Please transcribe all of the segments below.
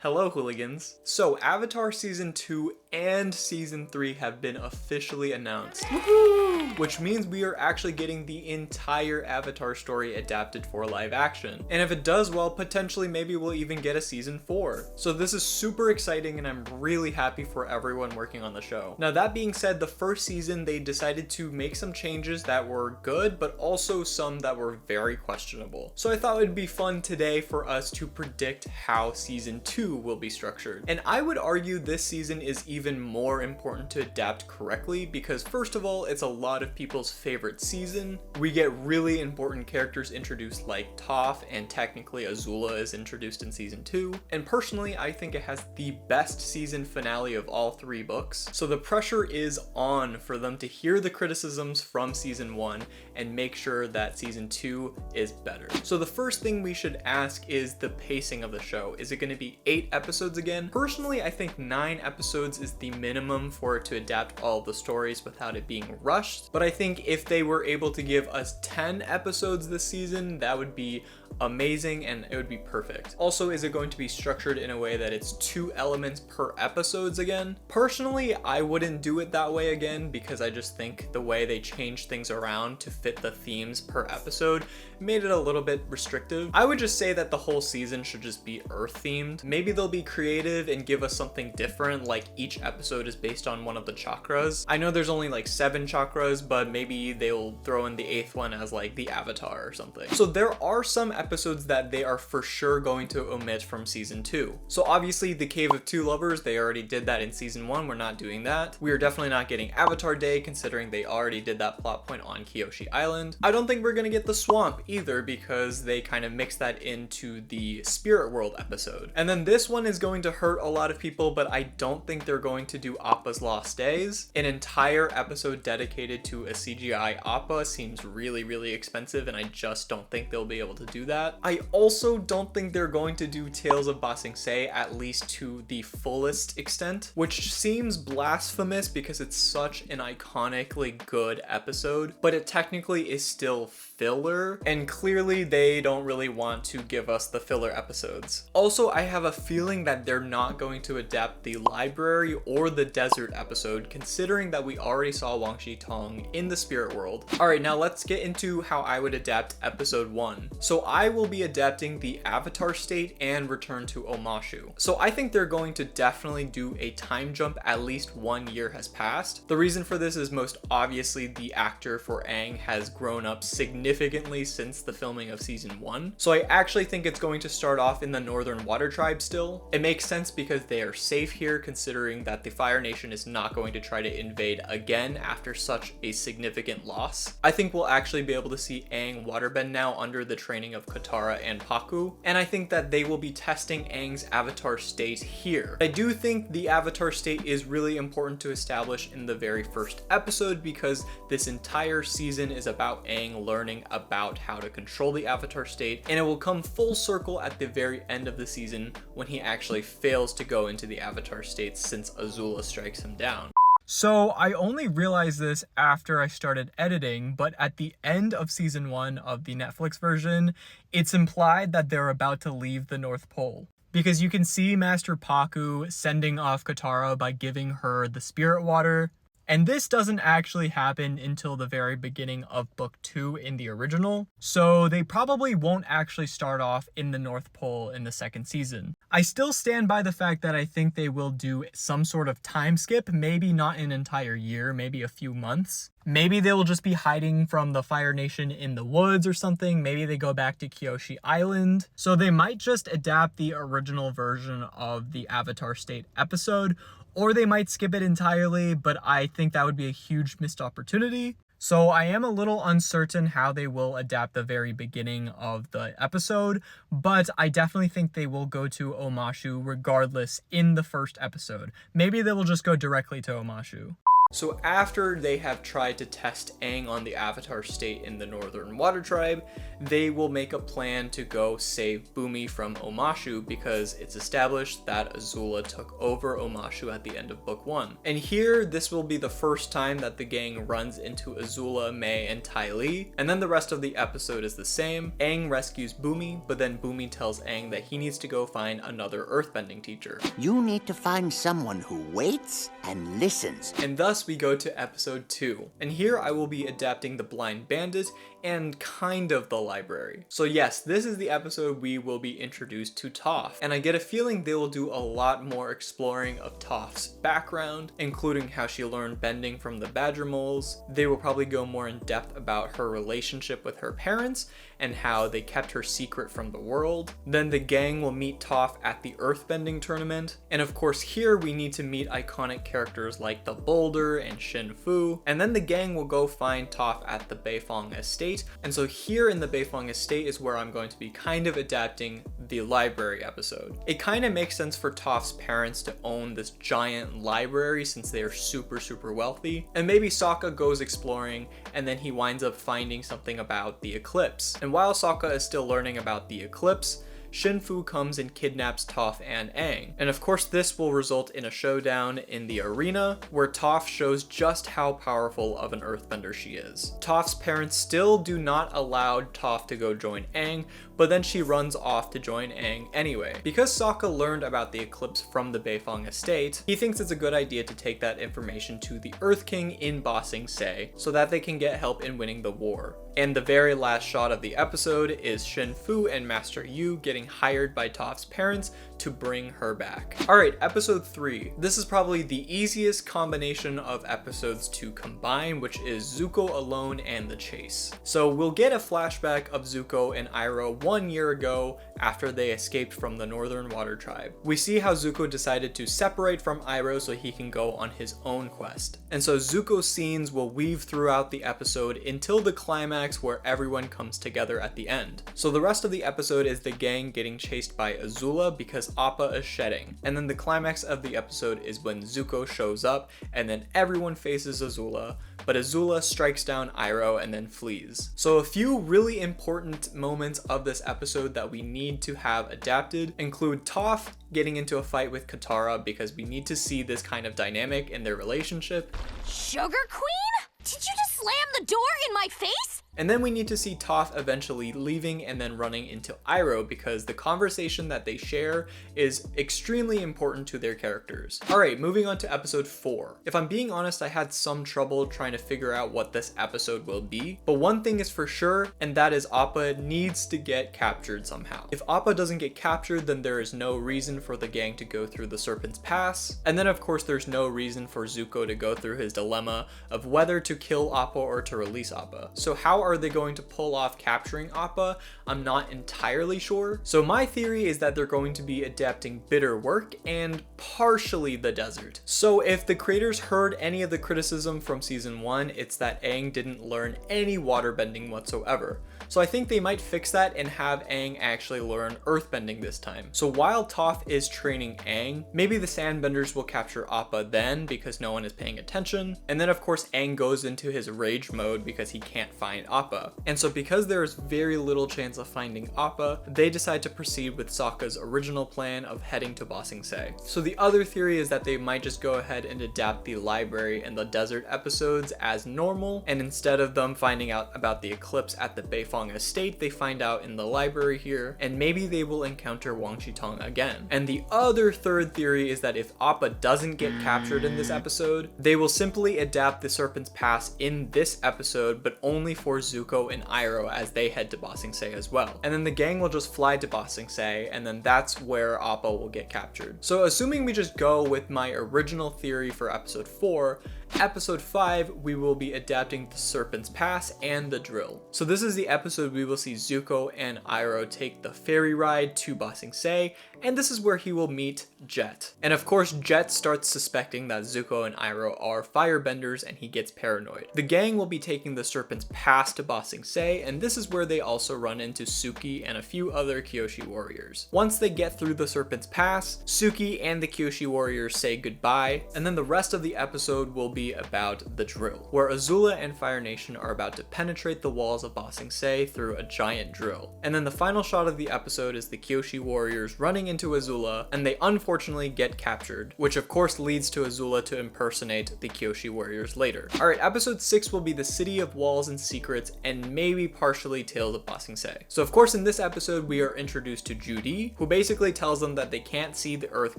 Hello, hooligans. So, Avatar Season 2 and Season 3 have been officially announced. Woohoo! Which means we are actually getting the entire Avatar story adapted for live action. And if it does well, potentially maybe we'll even get a Season 4. So this is super exciting and I'm really happy for everyone working on the show. Now that being said, the first season they decided to make some changes that were good, but also some that were very questionable. So I thought it would be fun today for us to predict how Season 2 will be structured. And I would argue this season is even more important to adapt correctly because first of all, it's a lot of people's favorite season. We get really important characters introduced like Toph, and technically Azula is introduced in Season 2. And personally, I think it has the best season finale of all 3 books. So the pressure is on for them to hear the criticisms from Season 1 and make sure that Season 2 is better. So the first thing we should ask is the pacing of the show. Is it going to be 8 episodes again? Personally, I think 9 episodes is the minimum for it to adapt all the stories without it being rushed. But I think if they were able to give us 10 episodes this season, that would be amazing and it would be perfect. Also, is it going to be structured in a way that it's 2 elements per episodes again? Personally, I wouldn't do it that way again because I just think the way they changed things around to fit the themes per episode made it a little bit restrictive. I would just say that the whole season should just be Earth themed. Maybe they'll be creative and give us something different, like each episode is based on one of the chakras. I know there's only like 7 chakras, but maybe they'll throw in the 8th one as like the Avatar or something. So there are some episodes that they are for sure going to omit from Season 2. So obviously the Cave of Two Lovers, they already did that in Season 1. We're not doing that. We are definitely not getting Avatar Day considering they already did that plot point on Kyoshi Island. I don't think we're gonna get the swamp either because they kind of mixed that into the Spirit World episode. And then this one is going to hurt a lot of people, but I don't think they're going to do Appa's Lost Days. An entire episode dedicated to a CGI Appa seems really expensive and I just don't think they'll be able to do that. I also don't think they're going to do Tales of Ba Sing Se at least to the fullest extent, which seems blasphemous because it's such an iconically good episode, but it technically is still filler, and clearly they don't really want to give us the filler episodes. Also, I have a feeling that they're not going to adapt the library or the desert episode, considering that we already saw Wang Shi Tong in the spirit world. Alright, now let's get into how I would adapt episode 1. So I will be adapting the Avatar state and return to Omashu. So I think they're going to definitely do a time jump, at least 1 year has passed. The reason for this is most obviously the actor for Aang has grown up significantly since the filming of Season 1. So I actually think it's going to start off in the Northern Water Tribe still. It makes sense because they are safe here considering that the Fire Nation is not going to try to invade again after such a significant loss. I think we'll actually be able to see Aang waterbend now under the training of Katara and Pakku, and I think that they will be testing Aang's Avatar state here. I do think the Avatar state is really important to establish in the very first episode because this entire season is about Aang learning about how to control the Avatar state, and it will come full circle at the very end of the season when he actually fails to go into the Avatar state since Azula strikes him down. So I only realized this after I started editing, but at the end of Season 1 of the Netflix version, it's implied that they're about to leave the North Pole. Because you can see Master Pakku sending off Katara by giving her the spirit water. And this doesn't actually happen until the very beginning of book 2 in the original, so they probably won't actually start off in the North Pole in the second season. I still stand by the fact that I think they will do some sort of time skip, maybe not an entire year, maybe a few months. Maybe they will just be hiding from the Fire Nation in the woods or something. Maybe they go back to Kyoshi Island. So they might just adapt the original version of the Avatar State episode, or they might skip it entirely, but I think that would be a huge missed opportunity. So I am a little uncertain how they will adapt the very beginning of the episode, but I definitely think they will go to Omashu regardless in the first episode. Maybe they will just go directly to Omashu. So after they have tried to test Aang on the Avatar state in the Northern Water Tribe, they will make a plan to go save Bumi from Omashu because it's established that Azula took over Omashu at the end of book 1. And here, this will be the first time that the gang runs into Azula, Mai, and Ty Lee, and then the rest of the episode is the same. Aang rescues Bumi, but then Bumi tells Aang that he needs to go find another earthbending teacher. You need to find someone who waits and listens. And thus we go to episode 2. And here I will be adapting the Blind Bandit and kind of the library. So yes, this is the episode we will be introduced to Toph, and I get a feeling they will do a lot more exploring of Toph's background, including how she learned bending from the badger moles. They will probably go more in depth about her relationship with her parents and how they kept her secret from the world. Then the gang will meet Toph at the earthbending tournament, and of course here we need to meet iconic characters like the Boulder and Shin Fu, and then the gang will go find Toph at the Beifong estate. And so here in the Beifong estate is where I'm going to be kind of adapting the library episode. It kind of makes sense for Toph's parents to own this giant library since they are super wealthy, and maybe Sokka goes exploring and then he winds up finding something about the eclipse. And while Sokka is still learning about the eclipse, Shin Fu comes and kidnaps Toph and Aang. And of course this will result in a showdown in the arena where Toph shows just how powerful of an earthbender she is. Toph's parents still do not allow Toph to go join Aang, but then she runs off to join Aang anyway. Because Sokka learned about the eclipse from the Beifong estate, he thinks it's a good idea to take that information to the Earth King in Ba Sing Se so that they can get help in winning the war. And the very last shot of the episode is Shin Fu and Master Yu getting hired by Toph's parents to bring her back. Alright, episode 3. This is probably the easiest combination of episodes to combine, which is Zuko alone and the chase. So we'll get a flashback of Zuko and Iroh 1 year ago after they escaped from the Northern Water Tribe. We see how Zuko decided to separate from Iroh so he can go on his own quest. And so Zuko's scenes will weave throughout the episode until the climax where everyone comes together at the end. So the rest of the episode is the gang getting chased by Azula because Appa is shedding. And then the climax of the episode is when Zuko shows up and then everyone faces Azula, but Azula strikes down Iroh and then flees. So a few really important moments of this episode that we need to have adapted include Toph getting into a fight with Katara because we need to see this kind of dynamic in their relationship. Sugar Queen? Did you just slam the door in my face? And then we need to see Toph eventually leaving and then running into Iroh because the conversation that they share is extremely important to their characters. Alright, moving on to episode 4. If I'm being honest, I had some trouble trying to figure out what this episode will be, but one thing is for sure, and that is Appa needs to get captured somehow. If Appa doesn't get captured, then there is no reason for the gang to go through the Serpent's Pass, and then of course there's no reason for Zuko to go through his dilemma of whether to kill Appa or to release Appa. So how are they going to pull off capturing Appa? I'm not entirely sure. So my theory is that they're going to be adapting Bitter Work and partially the desert. So if the creators heard any of the criticism from season 1, it's that Aang didn't learn any waterbending whatsoever. So I think they might fix that and have Aang actually learn earthbending this time. So while Toph is training Aang, maybe the Sandbenders will capture Appa then because no one is paying attention. And then of course Aang goes into his rage mode because he can't find Appa. And so because there is very little chance of finding Appa, they decide to proceed with Sokka's original plan of heading to Ba Sing Se. So the other theory is that they might just go ahead and adapt the library and the desert episodes as normal, and instead of them finding out about the eclipse at the Beifong estate, they find out in the library here, and maybe they will encounter Wang Shitong again. And the other third theory is that if Appa doesn't get captured in this episode, they will simply adapt the Serpent's Pass in this episode, but only for Zuko and Iroh as they head to Ba Sing Se as well. And then the gang will just fly to Ba Sing Se, and then that's where Appa will get captured. So assuming we just go with my original theory for episode 4, episode 5, we will be adapting the Serpent's Pass and the drill. So this is the episode we will see Zuko and Iroh take the ferry ride to Ba Sing Se, and this is where he will meet Jet. And of course, Jet starts suspecting that Zuko and Iroh are firebenders and he gets paranoid. The gang will be taking the Serpent's Pass to Ba Sing Se, and this is where they also run into Suki and a few other Kyoshi warriors. Once they get through the Serpent's Pass, Suki and the Kyoshi warriors say goodbye, and then the rest of the episode will be be about the drill, where Azula and Fire Nation are about to penetrate the walls of Ba Sing Se through a giant drill. And then the final shot of the episode is the Kyoshi warriors running into Azula, and they unfortunately get captured, which of course leads to Azula to impersonate the Kyoshi warriors later. Alright, episode 6 will be the City of Walls and Secrets, and maybe partially Tales of Ba Sing Se. So of course in this episode we are introduced to Judy, who basically tells them that they can't see the Earth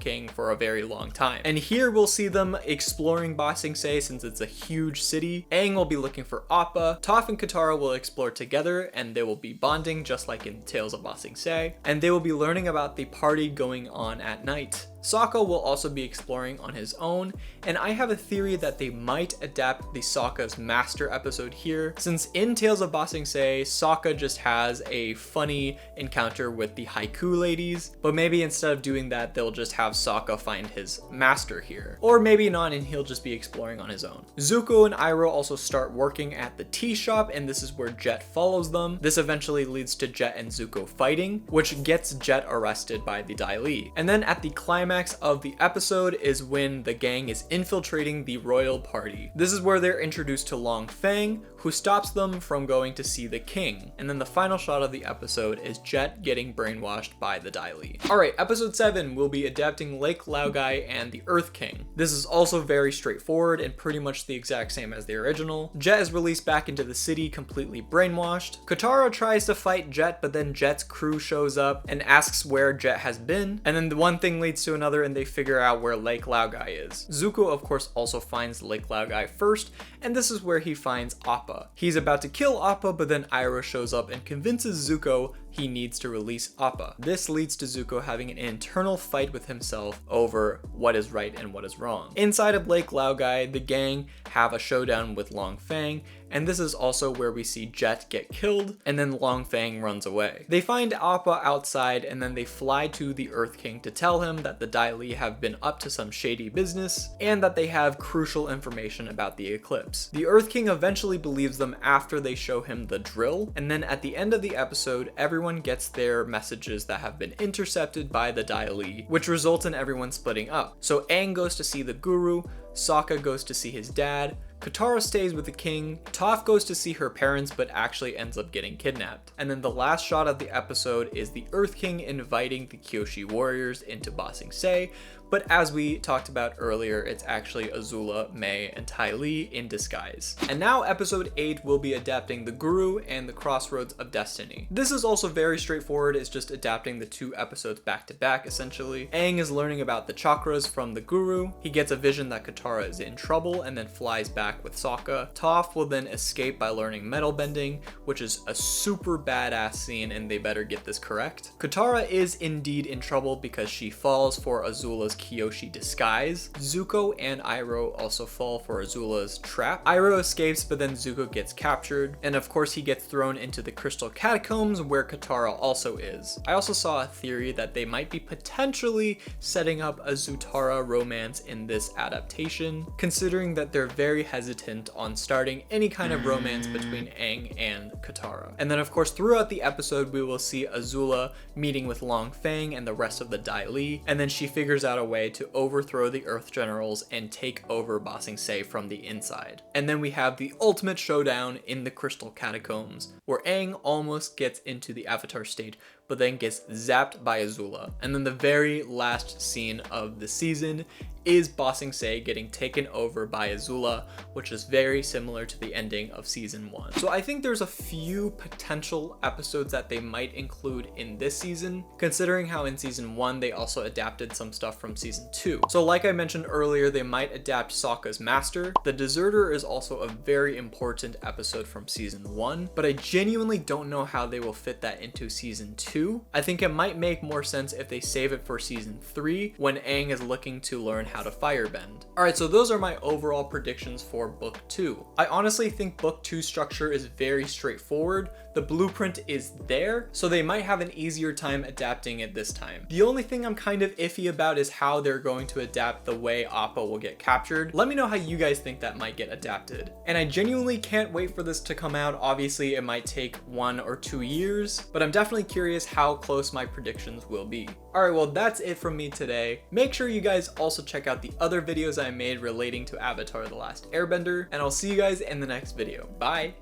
King for a very long time. And here we'll see them exploring Ba Sing Se since it's a huge city. Aang will be looking for Appa, Toph and Katara will explore together and they will be bonding just like in Tales of Ba Sing Se, and they will be learning about the party going on at night. Sokka will also be exploring on his own, and I have a theory that they might adapt the Sokka's Master episode here, since in Tales of Ba Sing Se, Sokka just has a funny encounter with the haiku ladies, but maybe instead of doing that, they'll just have Sokka find his master here. Or maybe not, and he'll just be exploring on his own. Zuko and Iroh also start working at the tea shop, and this is where Jet follows them. This eventually leads to Jet and Zuko fighting, which gets Jet arrested by the Dai Li. And then at the climax of the episode is when the gang is infiltrating the royal party. This is where they're introduced to Long Feng, who stops them from going to see the king. And then the final shot of the episode is Jet getting brainwashed by the Dai Li. Alright, episode 7 will be adapting Lake Laogai and the Earth King. This is also very straightforward and pretty much the exact same as the original. Jet is released back into the city completely brainwashed. Katara tries to fight Jet, but then Jet's crew shows up and asks where Jet has been. And then the one thing leads to another and they figure out where Lake Laogai is. Zuko of course also finds Lake Laogai first, and this is where he finds Appa. He's about to kill Appa, but then Iroh shows up and convinces Zuko he needs to release Appa. This leads to Zuko having an internal fight with himself over what is right and what is wrong. Inside of Lake Laogai, the gang have a showdown with Long Feng, and this is also where we see Jet get killed, and then Long Feng runs away. They find Appa outside, and then they fly to the Earth King to tell him that the Dai Li have been up to some shady business, and that they have crucial information about the eclipse. The Earth King eventually believes them after they show him the drill, and then at the end of the episode, everyone gets their messages that have been intercepted by the Dai Li, which results in everyone splitting up. So Aang goes to see the guru, Sokka goes to see his dad, Katara stays with the king, Toph goes to see her parents but actually ends up getting kidnapped. And then the last shot of the episode is the Earth King inviting the Kyoshi warriors into Ba Sing Se, but as we talked about earlier, it's actually Azula, Mai, and Ty Lee in disguise. And now episode 8 will be adapting the Guru and the Crossroads of Destiny. This is also very straightforward, it's just adapting the 2 episodes back to back essentially. Aang is learning about the chakras from the Guru, he gets a vision that Katara is in trouble and then flies back with Sokka. Toph will then escape by learning metal bending, which is a super badass scene and they better get this correct. Katara is indeed in trouble because she falls for Azula's Kyoshi disguise. Zuko and Iroh also fall for Azula's trap. Iroh escapes, but then Zuko gets captured, and of course he gets thrown into the Crystal Catacombs where Katara also is. I also saw a theory that they might be potentially setting up a Zutara romance in this adaptation, considering that they're very hesitant on starting any kind of romance between Aang and Katara. And then of course throughout the episode we will see Azula meeting with Long Feng and the rest of the Dai Li, and then she figures out a way to overthrow the Earth Generals and take over Ba Sing Se from the inside. And then we have the ultimate showdown in the Crystal Catacombs, where Aang almost gets into the Avatar state, but then gets zapped by Azula. And then the very last scene of the season is Ba Sing Se getting taken over by Azula, which is very similar to the ending of season 1. So I think there's a few potential episodes that they might include in this season, considering how in season 1 they also adapted some stuff from season 2. So like I mentioned earlier, they might adapt Sokka's Master. The Deserter is also a very important episode from season 1, but I genuinely don't know how they will fit that into season 2. I think it might make more sense if they save it for season 3 when Aang is looking to learn how to firebend. Alright, so those are my overall predictions for book 2. I honestly think book 2's structure is very straightforward. The blueprint is there, so they might have an easier time adapting it this time. The only thing I'm kind of iffy about is how they're going to adapt the way Appa will get captured. Let me know how you guys think that might get adapted. And I genuinely can't wait for this to come out. Obviously, it might take 1 or 2 years, but I'm definitely curious guys how close my predictions will be. Alright, well that's it from me today. Make sure you guys also check out the other videos I made relating to Avatar the Last Airbender, and I'll see you guys in the next video. Bye!